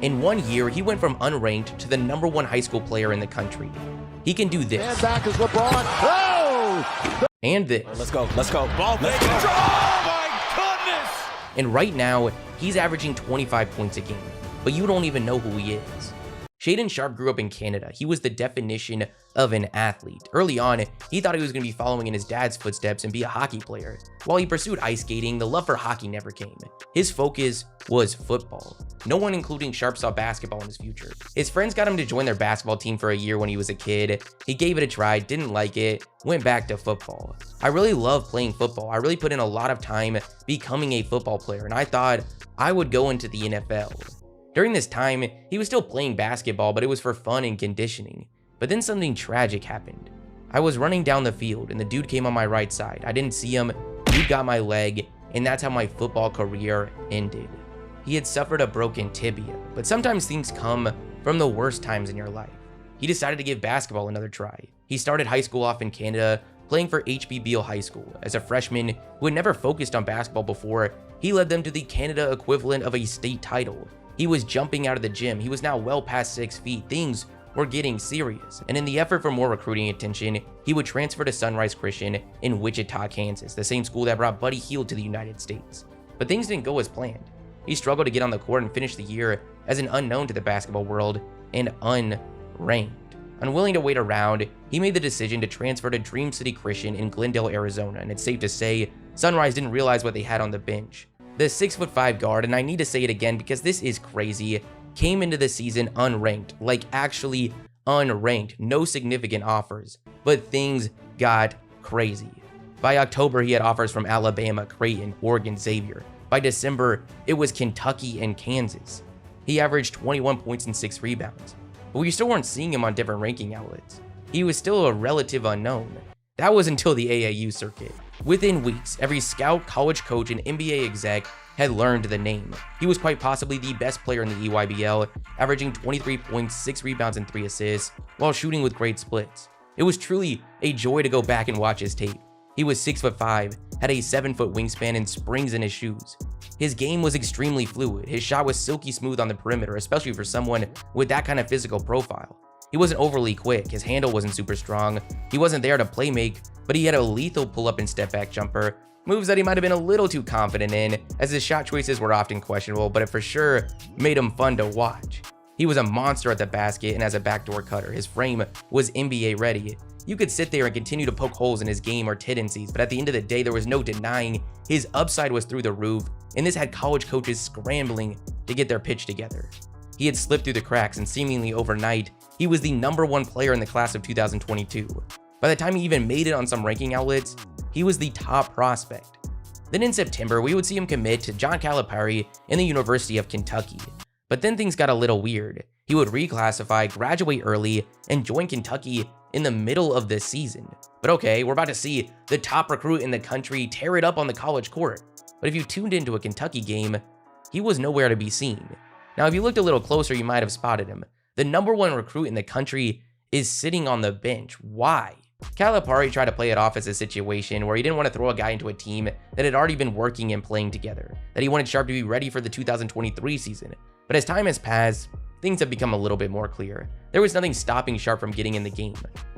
In 1 year, he went from unranked to the #1 high school player in the country. He can do this. And back is LeBron. Oh! And this. Let's go. Ball fake. Oh my goodness! And right now, he's averaging 25 points a game, but you don't even know who he is. Shaedon Sharpe grew up in Canada. He was the definition of an athlete. Early on, he thought he was going to be following in his dad's footsteps and be a hockey player. While he pursued ice skating, the love for hockey never came. His focus was football. No one, including Sharpe, saw basketball in his future. His friends got him to join their basketball team for a year when he was a kid. He gave it a try, didn't like it, went back to football. I really love playing football. I really put in a lot of time becoming a football player, and I thought I would go into the NFL. During this time, he was still playing basketball, but it was for fun and conditioning. But then something tragic happened. I was running down the field and the dude came on my right side. I didn't see him, dude got my leg, and that's how my football career ended. He had suffered a broken tibia, but sometimes things come from the worst times in your life. He decided to give basketball another try. He started high school off in Canada, playing for HB Beale High School. As a freshman who had never focused on basketball before, he led them to the Canada equivalent of a state title. He was jumping out of the gym. He was now well past 6 feet. Things were getting serious. And in the effort for more recruiting attention, he would transfer to Sunrise Christian in Wichita, Kansas, the same school that brought Buddy Hield to the United States. But things didn't go as planned. He struggled to get on the court and finish the year as an unknown to the basketball world and unranked. Unwilling to wait around, he made the decision to transfer to Dream City Christian in Glendale, Arizona, and it's safe to say Sunrise didn't realize what they had on the bench. The 6'5" guard, and I need to say it again because this is crazy, came into the season unranked, like actually unranked, no significant offers, but things got crazy. By October, he had offers from Alabama, Creighton, Oregon, Xavier. By December, it was Kentucky and Kansas. He averaged 21 points and 6 rebounds, but we still weren't seeing him on different ranking outlets. He was still a relative unknown. That was until the AAU circuit. Within weeks, every scout, college coach, and NBA exec had learned the name. He was quite possibly the best player in the EYBL, averaging 23 points, 6 rebounds, and 3 assists, while shooting with great splits. It was truly a joy to go back and watch his tape. He was 6'5", had a 7-foot wingspan, and springs in his shoes. His game was extremely fluid. His shot was silky smooth on the perimeter, especially for someone with that kind of physical profile. He wasn't overly quick, his handle wasn't super strong, he wasn't there to play make, but he had a lethal pull-up and step-back jumper, moves that he might have been a little too confident in, as his shot choices were often questionable, but it for sure made him fun to watch. He was a monster at the basket and as a backdoor cutter. His frame was NBA ready. You could sit there and continue to poke holes in his game or tendencies, but at the end of the day, there was no denying his upside was through the roof, and this had college coaches scrambling to get their pitch together. He had slipped through the cracks, and seemingly overnight, he was the #1 player in the class of 2022. By the time he even made it on some ranking outlets, he was the top prospect. Then in September, we would see him commit to John Calipari in the University of Kentucky. But then things got a little weird. He would reclassify, graduate early, and join Kentucky in the middle of this season. But okay, we're about to see the top recruit in the country tear it up on the college court. But if you tuned into a Kentucky game, he was nowhere to be seen. Now, if you looked a little closer, you might have spotted him. The #1 recruit in the country is sitting on the bench. Why? Calipari tried to play it off as a situation where he didn't want to throw a guy into a team that had already been working and playing together, that he wanted Sharpe to be ready for the 2023 season. But as time has passed, things have become a little bit more clear. There was nothing stopping Sharpe from getting in the game.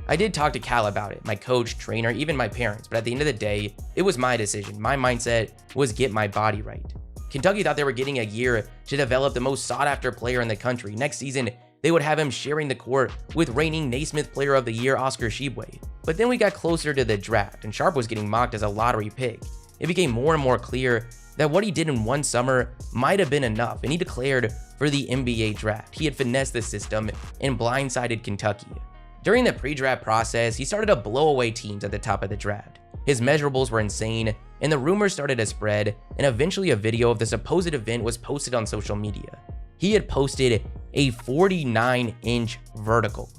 I did talk to Cal about it, my coach, trainer, even my parents, but at the end of the day, it was my decision. My mindset was get my body right. Kentucky thought they were getting a year to develop the most sought-after player in the country. Next season, they would have him sharing the court with reigning Naismith Player of the Year Oscar Tshiebwe. But then we got closer to the draft, and Sharpe was getting mocked as a lottery pick. It became more and more clear that what he did in one summer might have been enough, and he declared for the NBA draft. He had finessed the system and blindsided Kentucky. During the pre-draft process, he started to blow away teams at the top of the draft. His measurables were insane, and the rumors started to spread, and eventually a video of the supposed event was posted on social media. He had posted a 49-inch vertical.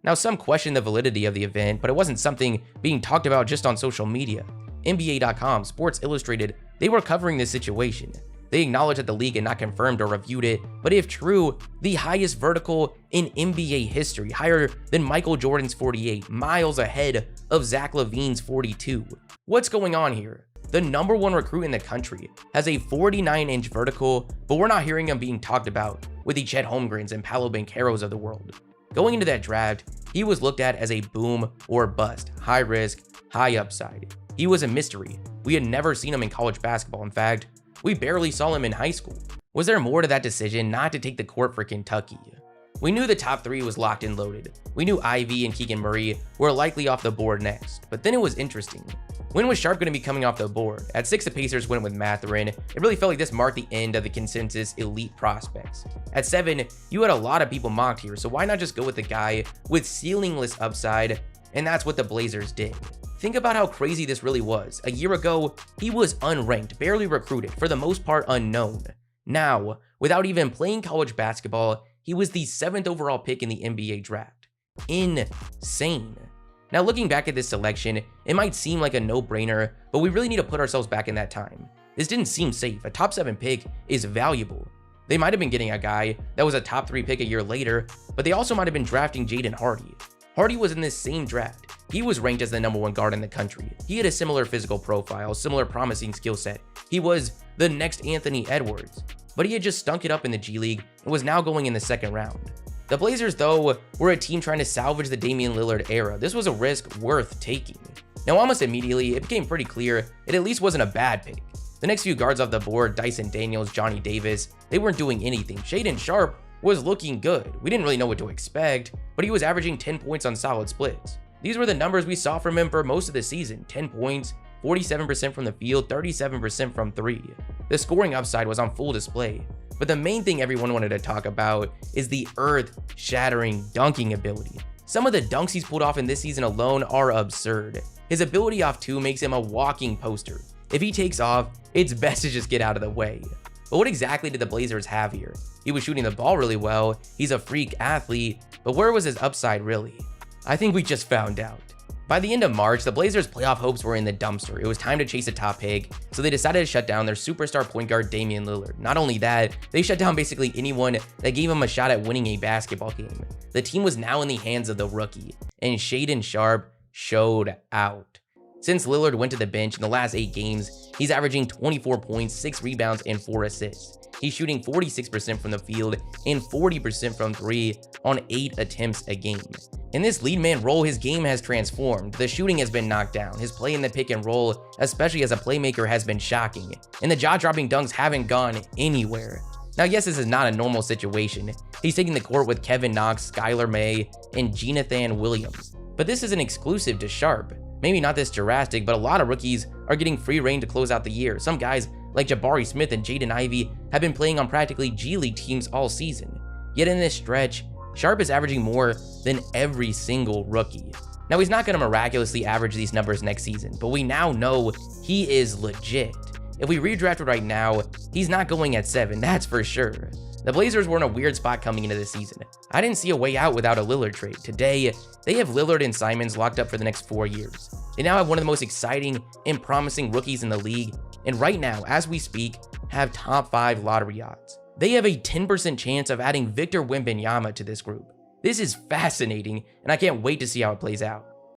Now, some questioned the validity of the event, but it wasn't something being talked about just on social media. NBA.com, Sports Illustrated, they were covering this situation. They acknowledged that the league had not confirmed or reviewed it, but if true, the highest vertical in NBA history, higher than Michael Jordan's 48, miles ahead of Zach LaVine's 42. What's going on here? the #1 recruit in the country, has a 49-inch vertical, but we're not hearing him being talked about with the Chet Holmgrens and Paolo Bancheros of the world. Going into that draft, he was looked at as a boom or bust, high risk, high upside. He was a mystery. We had never seen him in college basketball. In fact, we barely saw him in high school. Was there more to that decision not to take the court for Kentucky? We knew the top 3 was locked and loaded. We knew Ivy and Keegan Murray were likely off the board next, but then it was interesting. When was Sharpe going to be coming off the board? At 6, the Pacers went with Mathurin. It really felt like this marked the end of the consensus elite prospects. At 7, you had a lot of people mocked here, so why not just go with the guy with ceilingless upside? And that's what the Blazers did. Think about how crazy this really was. A year ago, he was unranked, barely recruited, for the most part unknown. Now, without even playing college basketball, he was the 7th overall pick in the NBA draft. Insane. Now looking back at this selection, it might seem like a no-brainer, but we really need to put ourselves back in that time. This didn't seem safe. A top 7 pick is valuable. They might have been getting a guy that was a top 3 pick a year later, but they also might have been drafting Jaden Hardy. Hardy was in this same draft. He was ranked as the #1 guard in the country. He had a similar physical profile, similar promising skill set. He was the next Anthony Edwards, but he had just stunk it up in the G League and was now going in the 2nd round. The Blazers, though, were a team trying to salvage the Damian Lillard era. This was a risk worth taking. Now, almost immediately, it became pretty clear it at least wasn't a bad pick. The next few guards off the board, Dyson Daniels, Johnny Davis, they weren't doing anything. Shaedon Sharpe was looking good. We didn't really know what to expect, but he was averaging 10 points on solid splits. These were the numbers we saw from him for most of the season: 10 points, 47% from the field, 37% from 3. The scoring upside was on full display. But the main thing everyone wanted to talk about is the earth-shattering dunking ability. Some of the dunks he's pulled off in this season alone are absurd. His ability off 2 makes him a walking poster. If he takes off, it's best to just get out of the way. But what exactly did the Blazers have here? He was shooting the ball really well, he's a freak athlete, but where was his upside really? I think we just found out. By the end of March, the Blazers' playoff hopes were in the dumpster. It was time to chase a top pick, so they decided to shut down their superstar point guard Damian Lillard. Not only that, they shut down basically anyone that gave him a shot at winning a basketball game. The team was now in the hands of the rookie, and Shaedon Sharpe showed out. Since Lillard went to the bench in the last 8 games, he's averaging 24 points, 6 rebounds, and 4 assists. He's shooting 46% from the field and 40% from 3 on 8 attempts a game. In this lead man role, his game has transformed. The shooting has been knocked down. His play in the pick and roll, especially as a playmaker, has been shocking. And the jaw-dropping dunks haven't gone anywhere. Now, yes, this is not a normal situation. He's taking the court with Kevin Knox, Skylar May, and Jonathan Williams. But this isn't exclusive to Sharpe. Maybe not this drastic, but a lot of rookies are getting free reign to close out the year. Some guys like Jabari Smith and Jaden Ivey have been playing on practically G League teams all season. Yet in this stretch, Sharpe is averaging more than every single rookie. Now, he's not going to miraculously average these numbers next season, but we now know he is legit. If we redrafted right now, he's not going at 7, that's for sure. The Blazers were in a weird spot coming into this season. I didn't see a way out without a Lillard trade. Today, they have Lillard and Simons locked up for the next 4 years. They now have one of the most exciting and promising rookies in the league, and right now, as we speak, have top 5 lottery odds. They have a 10% chance of adding Victor Wembanyama to this group. This is fascinating, and I can't wait to see how it plays out.